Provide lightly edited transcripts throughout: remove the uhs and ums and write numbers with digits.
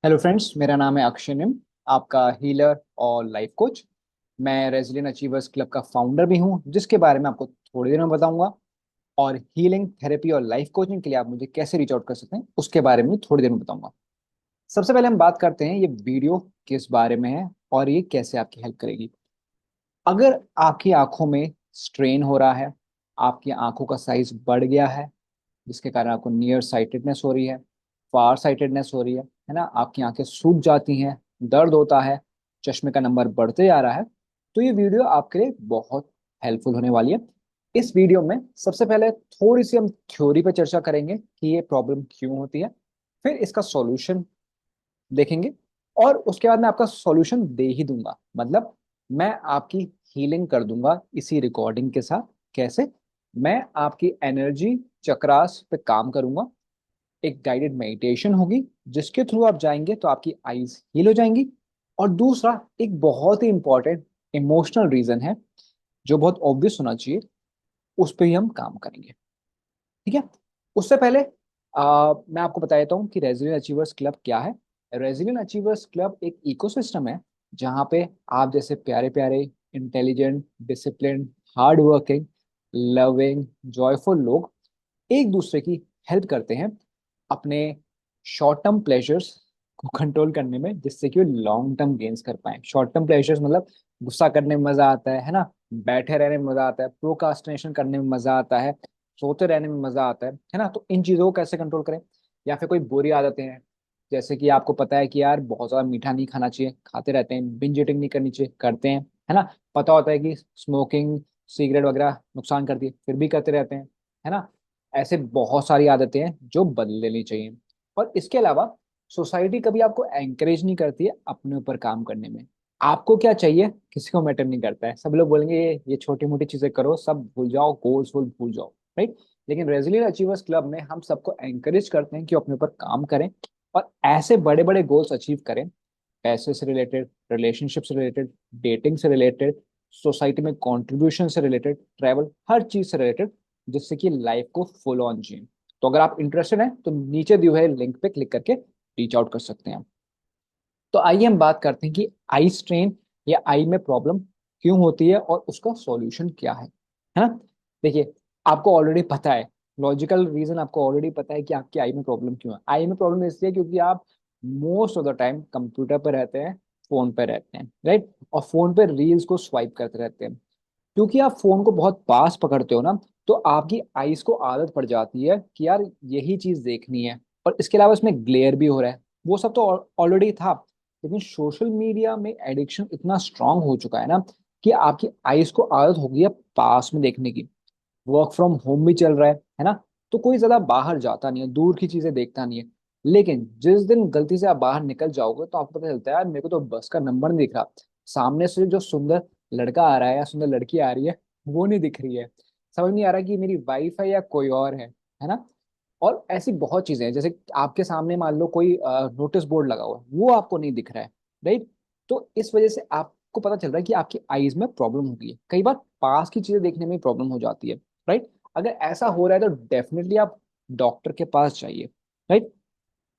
Hello friends, मेरा नाम है अक्षयनिम, आपका हीलर और लाइफ कोच। मैं रेजिलियंट अचीवर्स क्लब का फाउंडर भी हूं, जिसके बारे में आपको थोड़ी देर में बताऊंगा। और हीलिंग थेरेपी और लाइफ कोचिंग के लिए आप मुझे कैसे रीच आउट कर सकते हैं उसके बारे में थोड़ी देर में बताऊंगा। सबसे पहले हम बात करते हैं ये वीडियो किस बारे में है और ये कैसे आपकी हेल्प करेगी। अगर आपकी आंखों में स्ट्रेन हो रहा है, आपकी आंखों का साइज बढ़ गया है, जिसके कारण आपको नियर साइटेडनेस हो रही है, फार साइटेडनेस हो रही है ना, आपकी आंखें सूज जाती हैं, दर्द होता है, चश्मे का नंबर बढ़ते जा रहा है, तो ये वीडियो आपके लिए बहुत हेल्पफुल होने वाली है। इस वीडियो में सबसे पहले थोड़ी सी हम थ्योरी पर चर्चा करेंगे कि ये प्रॉब्लम क्यों होती है, फिर इसका सॉल्यूशन देखेंगे, और उसके बाद मैं आपका सॉल्यूशन दे ही दूंगा। मतलब मैं आपकी हीलिंग कर दूंगा इसी रिकॉर्डिंग के साथ। कैसे? मैं आपकी एनर्जी चक्रास पे काम करूंगा, एक गाइडेड मेडिटेशन होगी जिसके थ्रू आप जाएंगे तो आपकी आईज हील हो जाएंगी। और दूसरा एक बहुत ही इंपॉर्टेंट इमोशनल रीजन है जो बहुत ऑब्वियस होना चाहिए, उस पर ही हम काम करेंगे। ठीक है? उससे पहले मैं आपको बता देता हूँ कि रेजिलियंट अचीवर्स क्लब क्या है। रेजिलियंट अचीवर्स क्लब एक इकोसिस्टम है जहाँ पे आप जैसे प्यारे प्यारे, intelligent, discipline, hard working, loving, joyful लोग एक दूसरे की हेल्प करते हैं अपने शॉर्ट टर्म प्लेजर्स को कंट्रोल करने में, जिससे कि वो लॉन्ग टर्म गेन्स कर पाए। शॉर्ट टर्म प्लेजर्स मतलब गुस्सा करने में मजा आता है ना, बैठे रहने में मजा आता है, प्रोकास्टिनेशन करने में मजा आता है, सोते रहने में मजा आता है ना। तो इन चीजों को कैसे कंट्रोल करें? या फिर कोई बुरी आदतें हैं, जैसे कि आपको पता है कि यार बहुत ज्यादा मीठा नहीं खाना चाहिए, खाते रहते हैं, बिंज ईटिंग नहीं करनी चाहिए, करते हैं, है ना। पता होता है कि स्मोकिंग, सिगरेट वगैरह नुकसान करती है, फिर भी करते रहते हैं, है ना। ऐसे बहुत सारी आदतें हैं जो बदल लेनी चाहिए। और इसके अलावा सोसाइटी कभी आपको एंकरेज नहीं करती है अपने ऊपर काम करने में। आपको क्या चाहिए किसी को मैटर नहीं करता है, सब लोग बोलेंगे ये छोटी मोटी चीजें करो, सब भूल जाओ, गोल्स वोल भूल जाओ, राइट। लेकिन रेजिलियंट अचीवर्स क्लब में हम सबको एंकरेज करते हैं कि अपने ऊपर काम करें और ऐसे बड़े बड़े गोल्स अचीव करें, पैसे से रिलेटेड, रिलेशनशिप से रिलेटेड, डेटिंग से रिलेटेड, सोसाइटी में कंट्रीब्यूशन से रिलेटेड, ट्रैवल, हर चीज से रिलेटेड, जिससे कि लाइफ को फुल ऑन जिए। तो अगर आप इंटरेस्टेड हैं तो नीचे दिए हुए लिंक पे क्लिक करके रीच आउट कर सकते हैं। तो आइए हम बात करते हैं कि आई स्ट्रेन या आई में प्रॉब्लम क्यों होती है और उसका सॉल्यूशन क्या है ना। देखिए, आपको ऑलरेडी पता है, लॉजिकल रीजन आपको ऑलरेडी पता है कि आपकी आई में प्रॉब्लम क्यों है। आई में प्रॉब्लम इसलिए क्योंकि आप most of the time computer पर रहते हैं, फोन पे रहते हैं, राइट। और फोन पे रील्स को स्वाइप करते रहते हैं। क्योंकि आप फोन को बहुत पास पकड़ते हो ना, तो आपकी आईज को आदत पड़ जाती है कि यार यही चीज देखनी है। और इसके अलावा इसमें ग्लेयर भी हो रहा है, वो सब तो ऑलरेडी था। लेकिन सोशल मीडिया में एडिक्शन इतना स्ट्रांग हो चुका है ना कि आपकी आईज को आदत हो गई है पास में देखने की। वर्क फ्रॉम होम भी चल रहा है ना। तो कोई ज्यादा बाहर जाता नहीं है, दूर की चीजें देखता नहीं है। लेकिन जिस दिन गलती से आप बाहर निकल जाओगे तो आपको पता चलता है यार मेरे को तो बस का नंबर नहीं दिख रहा, सामने से जो सुंदर लड़का आ रहा है या सुंदर लड़की आ रही है वो नहीं दिख रही है, समझ नहीं आ रहा कि मेरी वाइफ है या कोई और है ना। और ऐसी बहुत चीजें हैं, जैसे आपके सामने मान लो कोई नोटिस बोर्ड लगा हुआ है, वो आपको नहीं दिख रहा है, राइट। तो इस वजह से आपको पता चल रहा है कि आपकी आईज में प्रॉब्लम हो गई है। कई बार पास की चीजें देखने में प्रॉब्लम हो जाती है, राइट। अगर ऐसा हो रहा है तो डेफिनेटली आप डॉक्टर के पास जाइए, राइट।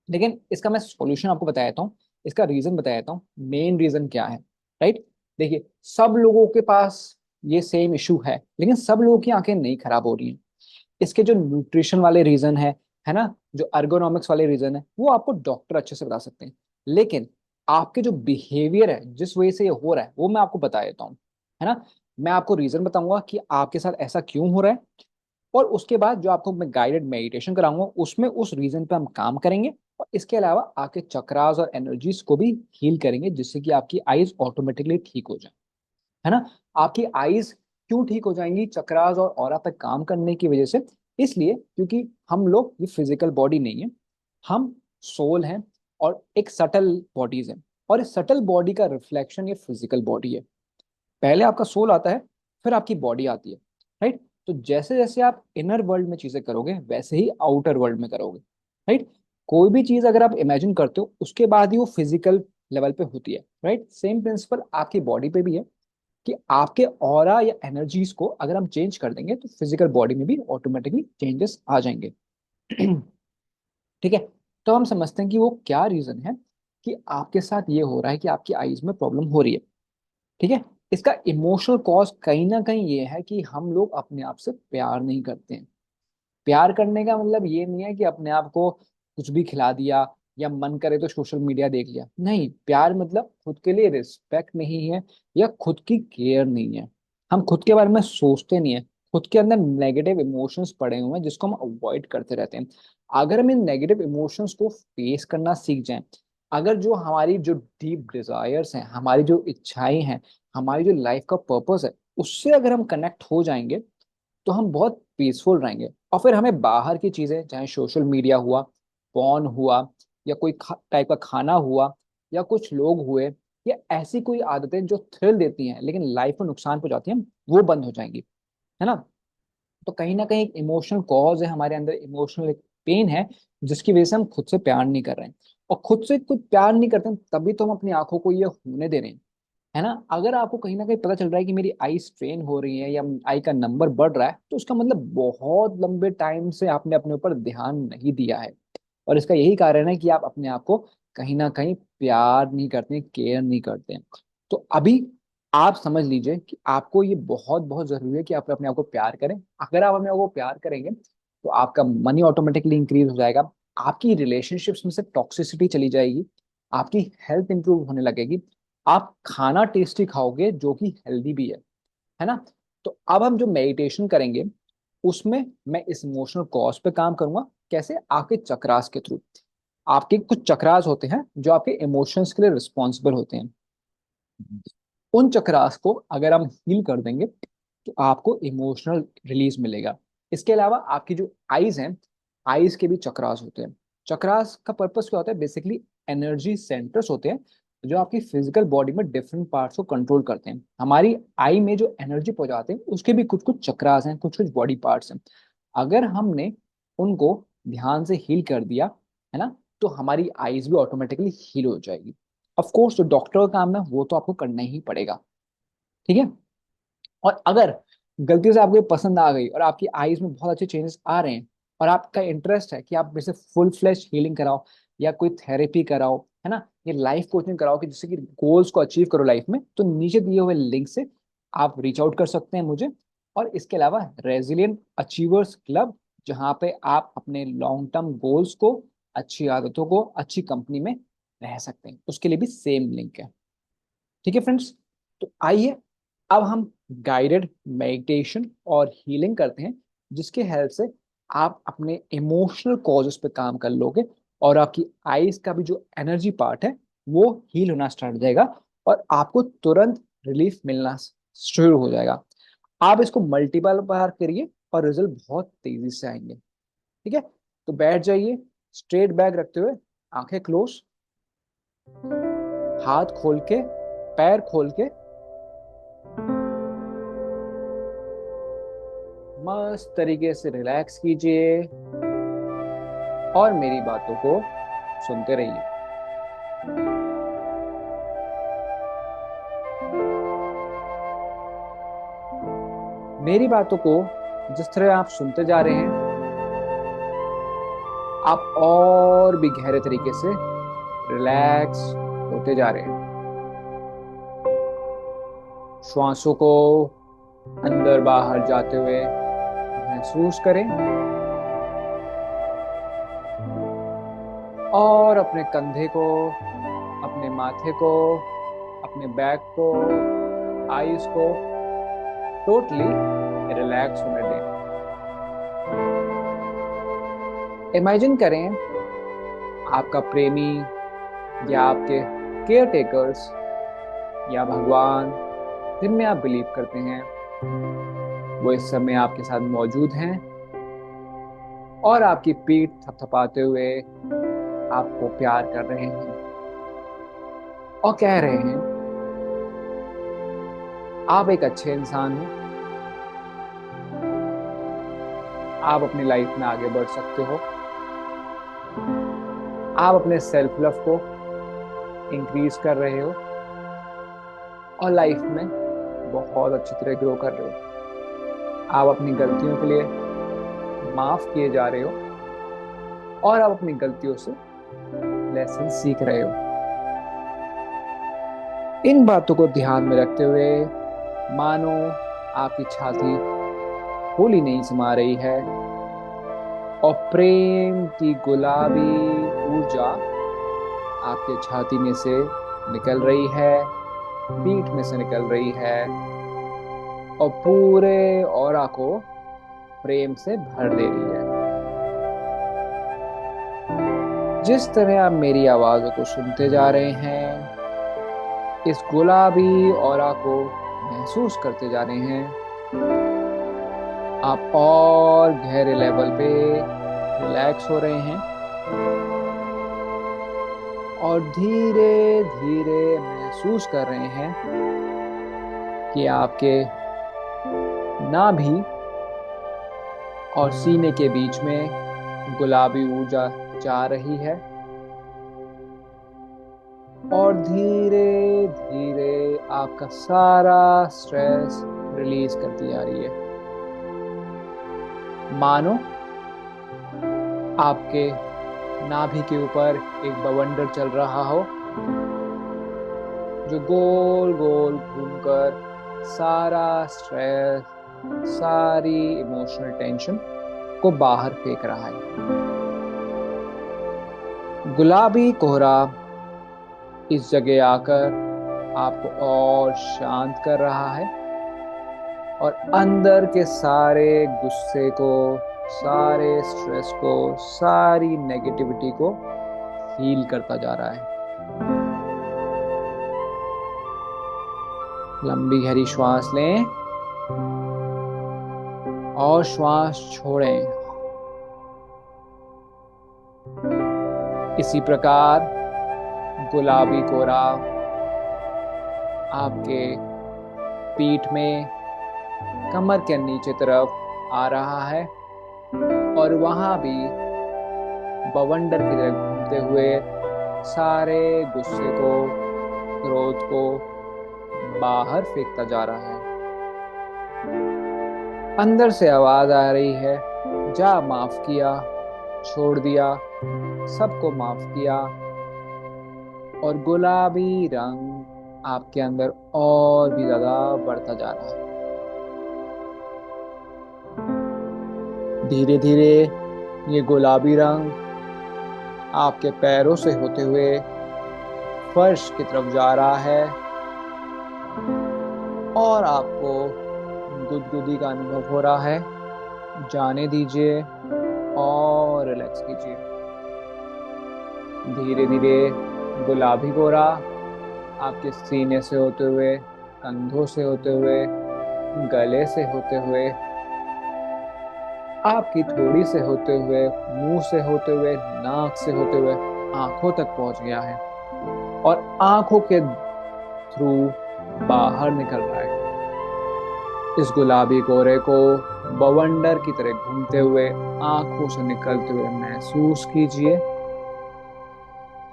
लेकिन इसका मैं सॉल्यूशन आपको बता देता हूँ, इसका रीजन बता देता हूँ, मेन रीजन क्या है, राइट। देखिए, सब लोगों के पास ये सेम इशू है, लेकिन सब लोगों की आंखें नहीं खराब हो रही हैं। इसके जो न्यूट्रिशन वाले रीजन है ना, जो अर्गोनॉमिक्स वाले रीजन है, वो आपको डॉक्टर अच्छे से बता सकते हैं। लेकिन आपके जो बिहेवियर है, जिस वजह से ये हो रहा है, वो मैं आपको बता देता हूँ, है ना। मैं आपको रीजन बताऊंगा कि आपके साथ ऐसा क्यों हो रहा है, और उसके बाद जो आपको मैं गाइडेड मेडिटेशन कराऊंगा उसमें उस रीजन पे हम काम करेंगे। और इसके अलावा आपके चक्रास और एनर्जीज को भी हील करेंगे, जिससे कि आपकी आईज ऑटोमेटिकली ठीक हो जाए, है ना। आपकी आईज क्यों ठीक हो जाएंगी चक्रास और ऑरा पे काम करने की वजह से? इसलिए क्योंकि हम लोग ये फिजिकल बॉडी नहीं है, हम सोल हैं, और एक सटल बॉडीज है। और इस सटल बॉडी का रिफ्लेक्शन ये फिजिकल बॉडी है। पहले आपका सोल आता है, फिर आपकी बॉडी आती है, राइट। तो जैसे जैसे आप इनर वर्ल्ड में चीजें करोगे वैसे ही आउटर वर्ल्ड में करोगे, राइट। कोई भी चीज अगर आप इमेजिन करते हो उसके बाद ही वो फिजिकल लेवल पे होती है, राइट। सेम प्रिंसिपल आपकी बॉडी पे भी है कि आपके ऑरा या एनर्जीज को अगर हम चेंज कर देंगे तो फिजिकल बॉडी में भी ऑटोमेटिकली चेंजेस आ जाएंगे। ठीक है। तो हम समझते हैं कि वो क्या रीजन है कि आपके साथ ये हो रहा है कि आपकी आईज में प्रॉब्लम हो रही है। ठीक है। इसका इमोशनल कॉज कहीं ना कहीं ये है कि हम लोग अपने आप से प्यार नहीं करते हैं। प्यार करने का मतलब ये नहीं है कि अपने आप को कुछ भी खिला दिया या मन करे तो सोशल मीडिया देख लिया। नहीं, प्यार मतलब खुद के लिए रिस्पेक्ट नहीं है या खुद की केयर नहीं है। हम खुद के बारे में सोचते नहीं है। खुद के अंदर नेगेटिव इमोशंस पड़े हुए हैं जिसको हम अवॉइड करते रहते हैं। अगर हम इन नेगेटिव इमोशंस को फेस करना सीख जाएं, अगर जो हमारी जो डीप डिजायर्स हैं, हमारी जो इच्छाएं हैं, हमारी जो लाइफ का पर्पस है, उससे अगर हम कनेक्ट हो जाएंगे तो हम बहुत पीसफुल रहेंगे। और फिर हमें बाहर की चीजें, चाहे सोशल मीडिया हुआ, फोन हुआ, या कोई टाइप का खाना हुआ, या कुछ लोग हुए, या ऐसी कोई आदतें जो थ्रिल देती हैं लेकिन लाइफ में नुकसान पहुंचाती हैं, वो बंद हो जाएंगी। है ना। तो कहीं ना कहीं एक इमोशनल कॉज है हमारे अंदर, इमोशनल एक पेन है जिसकी वजह से हम खुद से प्यार नहीं कर रहे हैं। और खुद से कुछ प्यार नहीं करते हैं, तभी तो हम अपनी आंखों को ये होने दे रहे हैं। है ना। अगर आपको कहीं ना कहीं पता चल रहा है कि मेरी आई स्ट्रेन हो रही है या आई का नंबर बढ़ रहा है, तो उसका मतलब बहुत लंबे टाइम से आपने अपने ऊपर ध्यान नहीं दिया है। और इसका यही कारण है कि आप अपने आप को कहीं ना कहीं प्यार नहीं करते, केयर नहीं करते हैं। तो अभी आप समझ लीजिए कि आपको ये बहुत बहुत जरूरी है कि आप अपने आप को प्यार करें। अगर आप अपने आप को प्यार करेंगे तो आपका मनी ऑटोमेटिकली इंक्रीज हो जाएगा, आपकी रिलेशनशिप्स में से टॉक्सिसिटी चली जाएगी, आपकी हेल्थ इंप्रूव होने लगेगी, आप खाना टेस्टी खाओगे जो कि हेल्दी भी है ना। तो अब हम जो मेडिटेशन करेंगे उसमें मैं इस इमोशनल कॉज पे काम करूंगा। कैसे? आपके चक्रास के थ्रू। आपके कुछ चक्रास होते हैं जो आपके इमोशंस के लिए रिस्पॉन्सिबल होते हैं। उन चक्रास को अगर हम हील कर देंगे तो आपको इमोशनल रिलीज मिलेगा। इसके अलावा आपकी जो आईज हैं, आईज के भी चक्रास होते हैं। चक्रास का पर्पस क्या होता है? बेसिकली एनर्जी सेंटर्स होते हैं जो आपकी फिजिकल बॉडी में डिफरेंट पार्ट्स को कंट्रोल करते हैं। हमारी आई में जो एनर्जी पहुंचाते हैं उसके भी कुछ कुछ चक्रास हैं, कुछ कुछ बॉडी पार्ट्स हैं। अगर हमने उनको ध्यान से हील कर दिया, है ना, तो हमारी आईज भी ऑटोमेटिकली हील हो जाएगी। ऑफ कोर्स जो डॉक्टर का काम है वो तो आपको करना ही पड़ेगा। ठीक है। और अगर गलती से आपको ये पसंद आ गई और आपकी आईज में बहुत अच्छे चेंजेस आ रहे हैं और आपका इंटरेस्ट है कि आप जैसे फुल फ्लैश हीलिंग कराओ या कोई थेरेपी कराओ, है ना, ये लाइफ कोचिंग कराओ कि जिससे कि गोल्स को अचीव करो लाइफ में, तो नीचे दिए हुए लिंक से आप रीच आउट कर सकते हैं मुझे। और इसके अलावा रेजिलियंट अचीवर्स क्लब, जहाँ पे आप अपने लॉन्ग टर्म गोल्स को, अच्छी आदतों को, अच्छी कंपनी में रह सकते हैं, उसके लिए भी सेम लिंक है। ठीक है फ्रेंड्स। तो आइए अब हम गाइडेड मेडिटेशन और हीलिंग करते हैं जिसके हेल्प से आप अपने इमोशनल कॉजेस पे काम कर लोगे और आपकी आईज का भी जो एनर्जी पार्ट है वो हील होना स्टार्ट हो जाएगा और आपको तुरंत रिलीफ मिलना शुरू हो जाएगा। आप इसको मल्टीपल बार करिए और रिजल्ट बहुत तेजी से आएंगे। ठीक है। तो बैठ जाइए स्ट्रेट बैक रखते हुए, आंखें क्लोज, हाथ खोल के, पैर खोल के, मस्त तरीके से रिलैक्स कीजिए और मेरी बातों को सुनते रहिए। मेरी बातों को जिस तरह आप सुनते जा रहे हैं, आप और भी गहरे तरीके से रिलैक्स होते जा रहे हैं। श्वासों को अंदर बाहर जाते हुए महसूस करें और अपने कंधे को, अपने माथे को, अपने बैक को, आईज को टोटली रिलैक्स होने दें। इमेजिन करें आपका प्रेमी या आपके केयर टेकर्स या भगवान, जिनमें आप बिलीव करते हैं, वो इस समय आपके साथ मौजूद हैं और आपकी पीठ थपथपाते हुए आपको प्यार कर रहे हैं और कह रहे हैं आप एक अच्छे इंसान हो, आप अपनी लाइफ में आगे बढ़ सकते हो, आप अपने सेल्फ लव को इंक्रीज कर रहे हो और लाइफ में बहुत अच्छी तरह ग्रो कर रहे हो। आप अपनी गलतियों के लिए माफ किए जा रहे हो और आप अपनी गलतियों से लेसन सीख रहे हो। इन बातों को ध्यान में रखते हुए मानो आपकी छाती फूली नहीं समा रही है और प्रेम की गुलाबी ऊर्जा आपके छाती में से निकल रही है, पीठ में से निकल रही है और पूरे ऑरा को प्रेम से भर दे रही है। जिस तरह आप मेरी आवाज़ों को सुनते जा रहे हैं, इस गुलाबी ऑरा को महसूस करते जा रहे हैं, आप और गहरे लेवल पे रिलैक्स हो रहे हैं और धीरे धीरे महसूस कर रहे हैं कि आपके नाभि और सीने के बीच में गुलाबी ऊर्जा जा रही है और धीरे धीरे आपका सारा स्ट्रेस रिलीज करती जा रही है। मानो आपके नाभि के ऊपर एक बवंडर चल रहा हो जो गोल गोल घूमकर सारा स्ट्रेस, सारी इमोशनल टेंशन को बाहर फेंक रहा है। गुलाबी कोहरा इस जगह आकर आपको और शांत कर रहा है और अंदर के सारे गुस्से को, सारे स्ट्रेस को, सारी नेगेटिविटी को हील करता जा रहा है। लंबी गहरी श्वास लें और श्वास छोड़ें। इसी प्रकार गुलाबी कोहरा आपके पीठ में कमर के नीचे तरफ आ रहा है और वहां भी बवंडर की तरह घूमते हुए सारे गुस्से को, क्रोध को बाहर फेंकता जा रहा है। अंदर से आवाज आ रही है, जा, माफ किया, छोड़ दिया, सबको माफ किया। और गुलाबी रंग आपके अंदर और भी ज्यादा बढ़ता जा रहा है। धीरे धीरे ये गुलाबी रंग आपके पैरों से होते हुए फर्श की तरफ जा रहा है और आपको गुदगुदी का अनुभव हो रहा है। जाने दीजिए और रिलैक्स कीजिए। धीरे धीरे गुलाबी कोहरा आपके सीने से होते हुए, कंधों से होते हुए, गले से होते हुए, आपकी थोड़ी से होते हुए, मुंह से होते हुए, नाक से होते हुए आंखों तक पहुंच गया है और आंखों के थ्रू बाहर निकल रहा है। इस गुलाबी कोहरे को बवंडर की तरह घूमते हुए आंखों से निकलते हुए महसूस कीजिए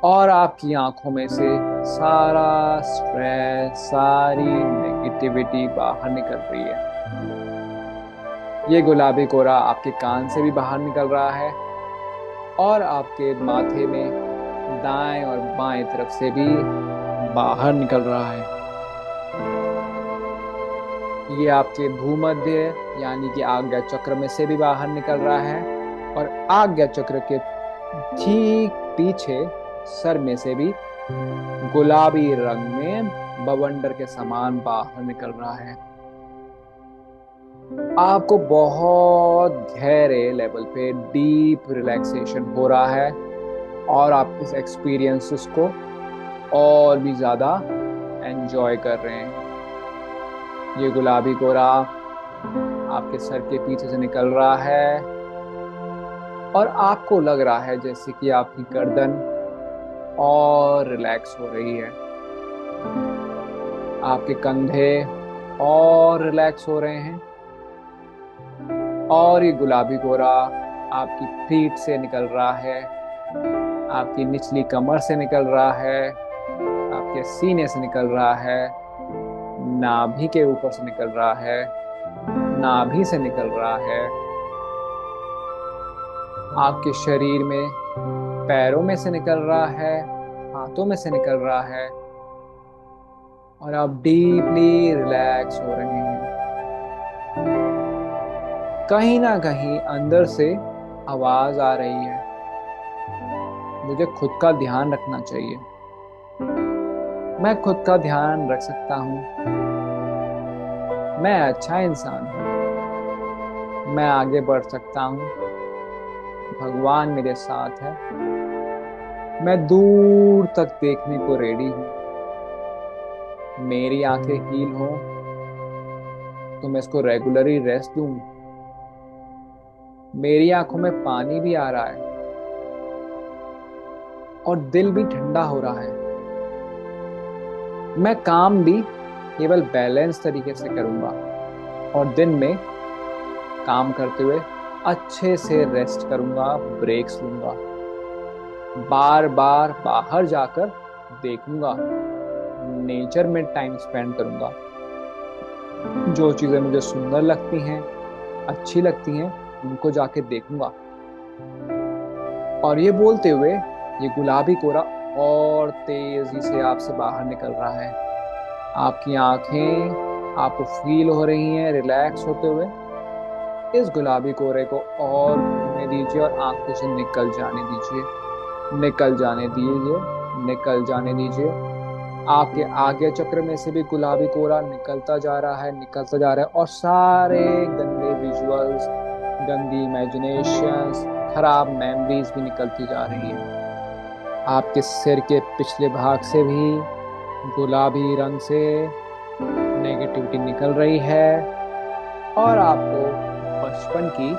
और आपकी आंखों में से सारा स्ट्रेस, सारी नेगेटिविटी बाहर निकल रही है। ये गुलाबी कोहरा आपके कान से भी बाहर निकल रहा है और आपके माथे में दाएं और बाएं तरफ से भी बाहर निकल रहा है। ये आपके भूमध्य यानी कि आज्ञा चक्र में से भी बाहर निकल रहा है और आज्ञा चक्र के ठीक पीछे सर में से भी गुलाबी रंग में बवंडर के समान बाहर निकल रहा है। आपको बहुत गहरे लेवल पे डीप रिलैक्सेशन हो रहा है और आप इस एक्सपीरियंसेस को और भी ज्यादा एंजॉय कर रहे हैं। ये गुलाबी कोहरा आपके सर के पीछे से निकल रहा है और आपको लग रहा है जैसे कि आपकी गर्दन और रिलैक्स हो रही है। आपके कंधे और रिलैक्स हो रहे हैं और ये गुलाबी कोहरा आपकी पीठ से निकल रहा है, आपकी निचली कमर से निकल रहा है, आपके सीने से निकल रहा है, नाभि के ऊपर से निकल रहा है, नाभि से निकल रहा है, आपके शरीर में पैरों में से निकल रहा है, हाथों में से निकल रहा है और आप डीपली रिलैक्स हो रहे हैं। कहीं ना कहीं अंदर से आवाज आ रही है, मुझे खुद का ध्यान रखना चाहिए, मैं खुद का ध्यान रख सकता हूँ, मैं अच्छा इंसान हूँ, मैं आगे बढ़ सकता हूँ, भगवान मेरे साथ है, मैं दूर तक देखने को रेडी हूँ। मेरी आंखें हील हो तो मैं इसको रेगुलरली रेस्ट दूं। मेरी आंखों में पानी भी आ रहा है और दिल भी ठंडा हो रहा है। मैं काम भी केवल बैलेंस तरीके से करूंगा और दिन में काम करते हुए अच्छे से रेस्ट करूंगा, ब्रेक्स लूंगा, बार बार बाहर जाकर देखूंगा, नेचर में टाइम स्पेंड करूंगा, जो चीजें मुझे सुंदर लगती हैं, अच्छी लगती हैं, उनको जाके देखूंगा। और ये बोलते हुए ये गुलाबी कोरा और तेजी से आपसे बाहर निकल रहा है। आपकी आंखें आपको फील हो रही हैं रिलैक्स होते हुए। इस गुलाबी कोरे को और घूमने दीजिए और आंखों से निकल जाने दीजिए, निकल जाने दीजिए, निकल जाने दीजिए। आपके आगे चक्र में से भी गुलाबी कोरा निकलता जा रहा है, निकलता जा रहा है, और सारे गंदे विजुअल्स, गंदी इमेजिनेशंस, खराब मेमोरीज भी निकलती जा रही हैं। आपके सिर के पिछले भाग से भी गुलाबी रंग से नेगेटिविटी निकल रही है और आपको बचपन की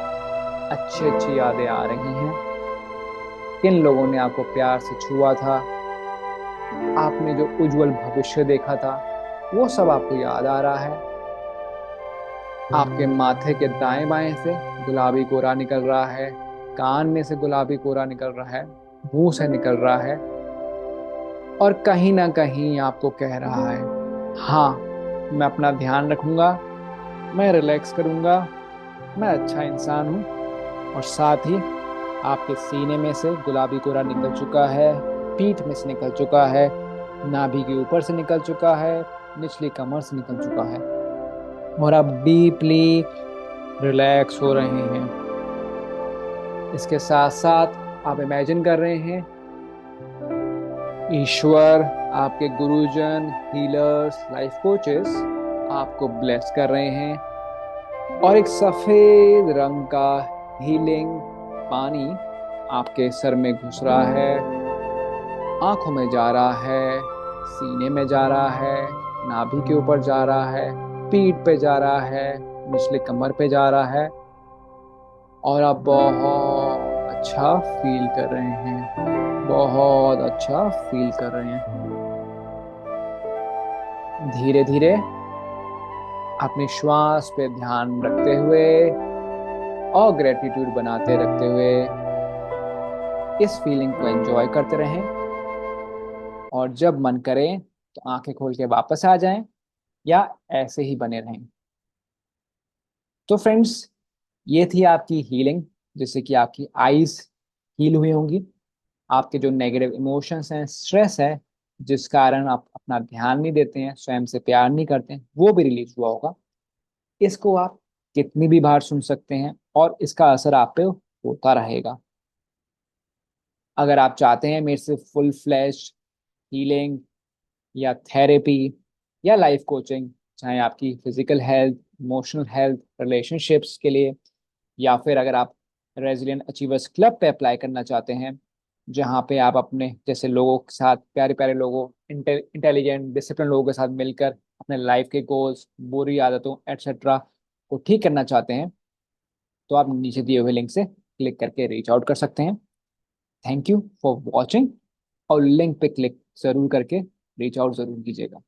अच्छी अच्छी यादें आ रही हैं। किन लोगों ने आपको प्यार से छुआ था, आपने जो उज्जवल भविष्य देखा था, वो सब आपको याद आ रहा है। आपके माथे के दाएं बाएं से गुलाबी कोरा निकल रहा है, कान में से गुलाबी कोरा निकल रहा है, मुंह से निकल रहा है, और कहीं ना कहीं आपको कह रहा है, हाँ, मैं अपना ध्यान रखूंगा, मैं रिलैक्स करूंगा, मैं अच्छा इंसान हूँ। और साथ ही आपके सीने में से गुलाबी कोरा निकल चुका है, पीठ में से निकल चुका है, नाभि के ऊपर से निकल चुका है, निचली कमर से निकल चुका है, और आप डीपली रिलैक्स हो रहे हैं। इसके साथ साथ आप इमेजिन कर रहे हैं ईश्वर, आपके गुरुजन, हीलर्स, लाइफ कोचेस आपको ब्लेस कर रहे हैं और एक सफेद रंग का हीलिंग पानी आपके सर में घुस रहा है, आंखों में जा रहा है, सीने में जा रहा है, नाभि के ऊपर जा रहा है, पीठ पे जा रहा है, निचले कमर पे जा रहा है, और आप बहुत अच्छा फील कर रहे हैं, बहुत अच्छा फील कर रहे हैं। धीरे धीरे अपनी श्वास पे ध्यान रखते हुए और ग्रेटिट्यूड बनाते रखते हुए इस फीलिंग को एंजॉय करते रहें, और जब मन करे तो आंखें खोल के वापस आ जाएं या ऐसे ही बने रहें। तो फ्रेंड्स, ये थी आपकी हीलिंग, जिससे कि आपकी आईज हील हुई होंगी, आपके जो नेगेटिव इमोशंस हैं, स्ट्रेस है, जिस कारण आप अपना ध्यान नहीं देते हैं, स्वयं से प्यार नहीं करते हैं, वो भी रिलीज हुआ होगा। इसको आप कितनी भी बार सुन सकते हैं और इसका असर आप पे होता रहेगा। अगर आप चाहते हैं मेरे से फुल फ्लैश हीलिंग या थेरेपी या लाइफ कोचिंग, चाहे आपकी physical health, emotional health, relationships के लिए, या फिर अगर आप रेजिलिएंट अचीवर्स क्लब पे अप्लाई करना चाहते हैं, जहाँ पे आप अपने जैसे लोगों के साथ, प्यारे प्यारे लोगों, इंटेलिजेंट डिसिप्लिन लोगों के साथ मिलकर अपने लाइफ के गोल्स, बुरी आदतों एटसेट्रा को ठीक करना चाहते हैं, तो आप नीचे दिए हुए लिंक से क्लिक करके रीच आउट कर सकते हैं। थैंक यू फॉर वॉचिंग, और लिंक पे क्लिक जरूर करके रीच आउट जरूर कीजिएगा।